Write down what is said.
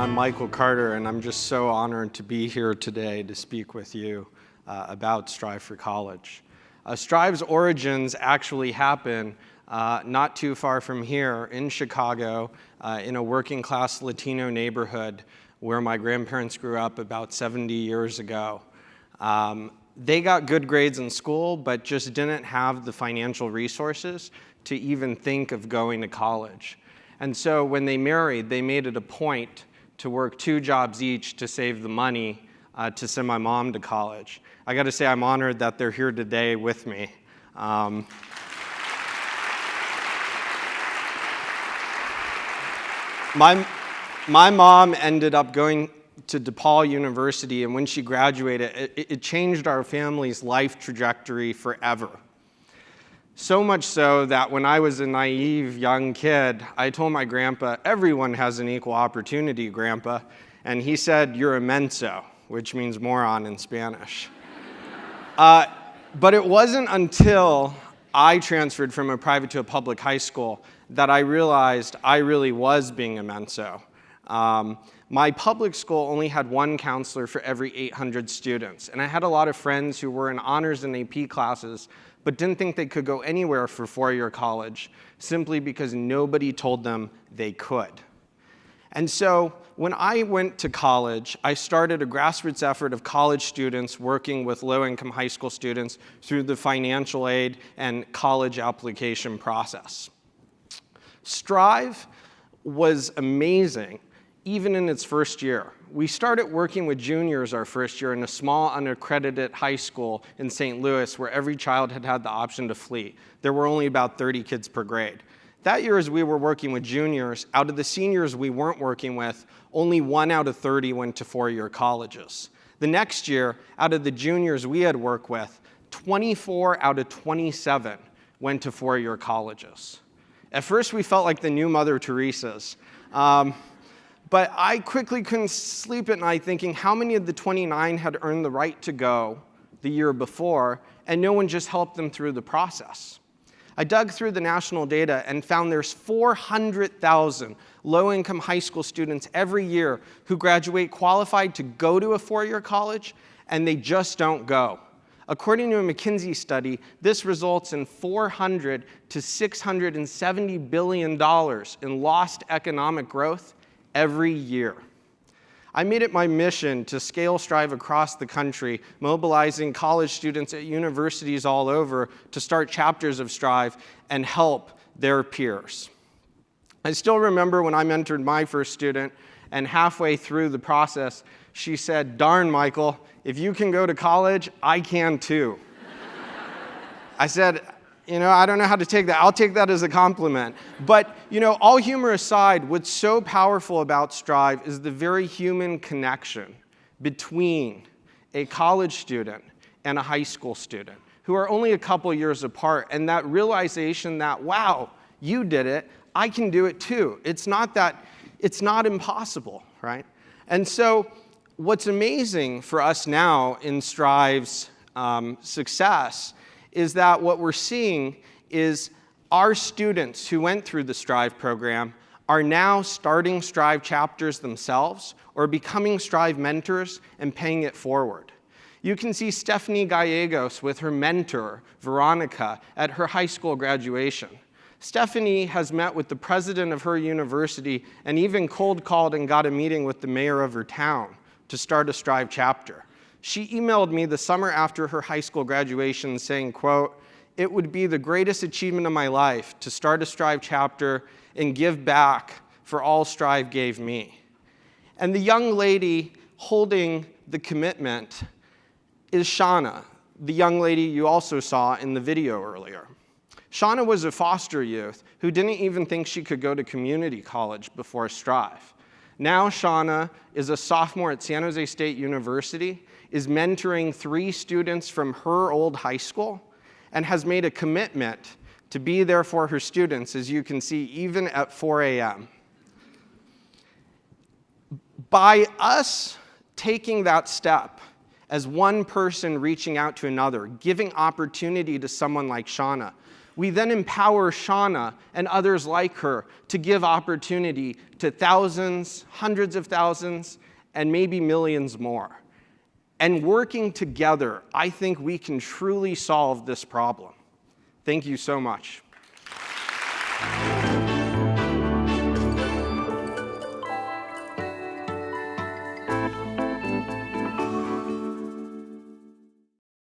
I'm Michael Carter, and I'm just so honored to be here today to speak with you about Strive for College. Strive's origins actually happen not too far from here in Chicago, in a working class Latino neighborhood where my grandparents grew up about 70 years ago. They got good grades in school, but just didn't have the financial resources to even think of going to college. And so when they married, they made it a point to work 2 jobs each to save the money to send my mom to college. I got to say, I'm honored that they're here today with me. My mom ended up going to DePaul University, and when she graduated, it changed our family's life trajectory forever. So much so that when I was a naive young kid, I told my grandpa, "Everyone has an equal opportunity, Grandpa." And he said, "You're a menso," which means moron in Spanish. But it wasn't until I transferred from a private to a public high school that I realized I really was being a menso. My public school only had 1 counselor for every 800 students, and I had a lot of friends who were in honors and AP classes but didn't think they could go anywhere for 4-year college simply because nobody told them they could. And so when I went to college, I started a grassroots effort of college students working with low-income high school students through the financial aid and college application process. Strive was amazing, even in its first year. We started working with juniors our first year in a small, unaccredited high school in St. Louis where every child had the option to flee. There were only about 30 kids per grade. That year, as we were working with juniors, out of the seniors we weren't working with, only 1 out of 30 went to 4-year colleges. The next year, out of the juniors we had worked with, 24 out of 27 went to 4-year colleges. At first, we felt like the new Mother Teresa's. But I quickly couldn't sleep at night thinking how many of the 29 had earned the right to go the year before, and no one just helped them through the process. I dug through the national data and found there's 400,000 low-income high school students every year who graduate qualified to go to a 4-year college, and they just don't go. According to a McKinsey study, this results in $400 to $670 billion in lost economic growth every year. I made it my mission to scale Strive across the country, mobilizing college students at universities all over to start chapters of Strive and help their peers. I still remember when I mentored my first student, and halfway through the process, she said, "Darn, Michael, if you can go to college, I can too." I said, I don't know how to take that. I'll take that as a compliment. But, all humor aside, what's so powerful about Strive is the very human connection between a college student and a high school student who are only a couple years apart, and that realization that, wow, you did it, I can do it too. It's not impossible, right? And so what's amazing for us now in Strive's success is that what we're seeing is our students who went through the Strive program are now starting Strive chapters themselves or becoming Strive mentors and paying it forward. You can see Stephanie Gallegos with her mentor, Veronica, at her high school graduation. Stephanie has met with the president of her university and even cold called and got a meeting with the mayor of her town to start a Strive chapter. She emailed me the summer after her high school graduation saying, quote, "It would be the greatest achievement of my life to start a Strive chapter and give back for all Strive gave me." And the young lady holding the commitment is Shauna, the young lady you also saw in the video earlier. Shauna was a foster youth who didn't even think she could go to community college before Strive. Now Shauna is a sophomore at San Jose State University, is mentoring 3 students from her old high school, and has made a commitment to be there for her students, as you can see, even at 4 a.m. By us taking that step, as one person reaching out to another, giving opportunity to someone like Shauna, We then empower Shauna and others like her to give opportunity to thousands, hundreds of thousands, and maybe millions more. And working together, I think we can truly solve this problem. Thank you so much.